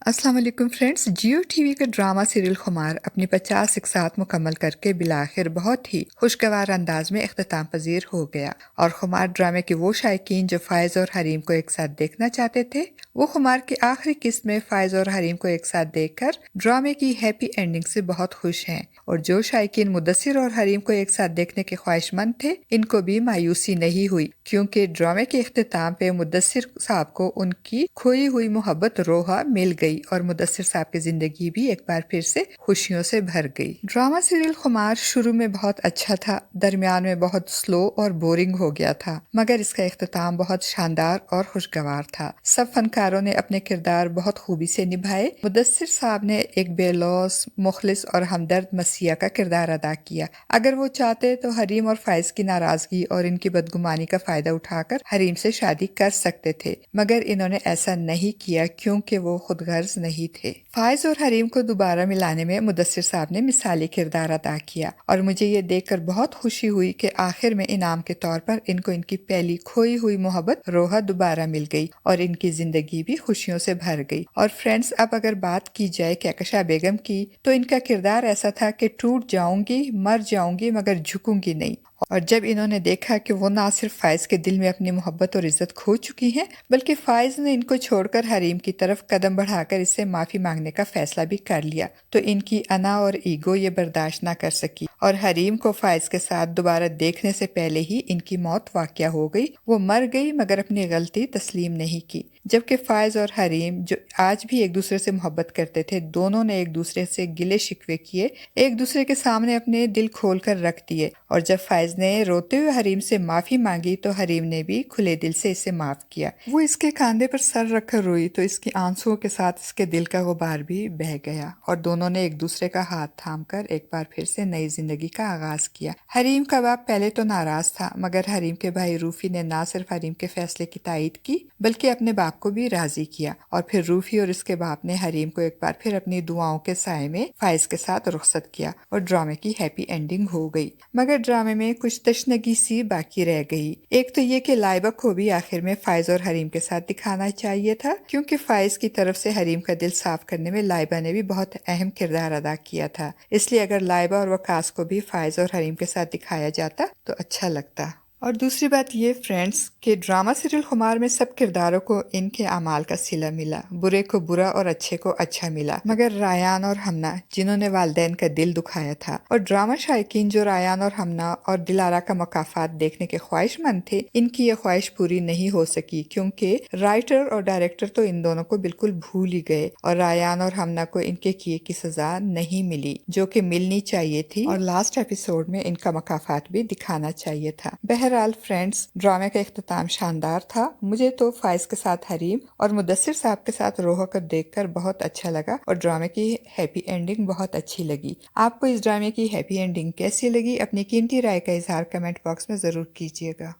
السلام علیکم friends, Jio T V کا ڈرامہ سیریل خمار اپنی 50 اقساط مکمل کر کے بالآخر بہت ہی خوشگوار انداز میں اختتام پذیر ہو گیا، اور خمار ڈرامے کے وہ شائقین جو فائز اور حریم کو ایک ساتھ دیکھنا چاہتے تھے وہ خمار کی آخری قسط میں فائز اور حریم کو ایک ساتھ دیکھ کر ڈرامے کی ہیپی اینڈنگ سے بہت خوش ہیں، اور جو شائقین مدثر اور حریم کو ایک ساتھ دیکھنے کے خواہش مند تھے ان کو بھی مایوسی نہیں ہوئی، کیونکہ ڈرامے کے اختتام پہ مدثر صاحب کو ان کی کھوئی ہوئی محبت روحا مل گئی اور مدثر صاحب کی زندگی بھی ایک بار پھر سے خوشیوں سے بھر گئی۔ ڈرامہ سیریل خمار شروع میں بہت اچھا تھا، درمیان میں بہت سلو اور بورنگ ہو گیا تھا، مگر اس کا اختتام بہت شاندار اور خوشگوار تھا۔ سب فنکاروں نے اپنے کردار بہت خوبی سے نبھائے۔ مدثر صاحب نے ایک بے لوث، مخلص اور ہمدرد مسیحا کا کردار ادا کیا۔ اگر وہ چاہتے تو حریم اور فائز کی ناراضگی اور ان کی بدگمانی کا فائدہ اٹھا کر حریم سے شادی کر سکتے تھے، مگر انہوں نے ایسا نہیں کیا کیونکہ وہ خود غرض نہیں تھے۔ فائز اور حریم کو دوبارہ ملانے میں مدثر صاحب نے مثالی کردار ادا کیا، اور مجھے یہ دیکھ کر بہت خوشی ہوئی کہ آخر میں انعام کے طور پر ان کو ان کی پہلی کھوئی ہوئی محبت روحا دوبارہ مل گئی اور ان کی زندگی بھی خوشیوں سے بھر گئی۔ اور فرینڈز، اب اگر بات کی جائے کہکشاں بیگم کی تو ان کا کردار ایسا تھا کہ ٹوٹ جاؤں گی، مر جاؤں گی، مگر جھکوں گی نہیں، اور جب انہوں نے دیکھا کہ وہ نہ صرف فائز کے دل میں اپنی محبت اور عزت کھو چکی ہیں بلکہ فائز نے ان کو چھوڑ کر حریم کی طرف قدم بڑھا کر اس سے معافی مانگنے کا فیصلہ بھی کر لیا، تو ان کی انا اور ایگو یہ برداشت نہ کر سکی، اور حریم کو فائز کے ساتھ دوبارہ دیکھنے سے پہلے ہی ان کی موت واقع ہو گئی۔ وہ مر گئی مگر اپنی غلطی تسلیم نہیں کی، جبکہ فائز اور حریم جو آج بھی ایک دوسرے سے محبت کرتے تھے، دونوں نے ایک دوسرے سے گلے شکوے کیے، ایک دوسرے کے سامنے اپنے دل کھول کر رکھ دیے، اور جب فائز نے روتے ہوئے حریم سے معافی مانگی تو حریم نے بھی کھلے دل سے اسے معاف کیا۔ وہ اس کے کاندھے پر سر رکھ کر روئی تو اس کی آنسوؤں کے ساتھ اس کے دل کا غبار بھی بہہ گیا، اور دونوں نے ایک دوسرے کا ہاتھ تھام کر ایک بار پھر سے نئی زندگی کا آغاز کیا۔ حریم کا باپ پہلے تو ناراض تھا، مگر حریم کے بھائی روفی نے نہ صرف حریم کے فیصلے کی تائید کی بلکہ اپنے باپ کو بھی راضی کیا، اور پھر روفی اور اس کے باپ نے حریم کو ایک بار پھر اپنی دعاؤں کے سائے میں فائز کے ساتھ رخصت کیا، اور ڈرامے کی ہیپی اینڈنگ ہو گئی۔ مگر ڈرامے میں کچھ تشنگی سی باقی رہ گئی۔ ایک تو یہ کہ لائبہ کو بھی آخر میں فائز اور حریم کے ساتھ دکھانا چاہیے تھا، کیونکہ فائز کی طرف سے حریم کا دل صاف کرنے میں لائبہ نے بھی بہت اہم کردار ادا کیا تھا، اس لیے اگر لائبہ اور وقاص کو بھی فائز اور حریم کے ساتھ دکھایا جاتا تو اچھا لگتا۔ اور دوسری بات یہ فرینڈز کہ ڈرامہ سیریل خمار میں سب کرداروں کو ان کے اعمال کا صلہ ملا، برے کو برا اور اچھے کو اچھا ملا، مگر ریان اور ہمنا جنہوں نے والدین کا دل دکھایا تھا، اور ڈرامہ شائقین جو ریان اور ہمنا اور دلارا کا مکافات دیکھنے کے خواہش مند تھے، ان کی یہ خواہش پوری نہیں ہو سکی، کیونکہ رائٹر اور ڈائریکٹر تو ان دونوں کو بالکل بھول ہی گئے، اور ریان اور ہمنا کو ان کے کیے کی سزا نہیں ملی جو کہ ملنی چاہیے تھی، اور لاسٹ ایپیسوڈ میں ان کا مکافات بھی دکھانا چاہیے تھا۔ بہرحال فرینڈز، ڈرامے کا اختتام شاندار تھا۔ مجھے تو فائز کے ساتھ حریم اور مدثر صاحب کے ساتھ روحا کو دیکھ کر بہت اچھا لگا، اور ڈرامے کی ہیپی اینڈنگ بہت اچھی لگی۔ آپ کو اس ڈرامے کی ہیپی اینڈنگ کیسی لگی؟ اپنی قیمتی رائے کا اظہار کمنٹ باکس میں ضرور کیجیے گا۔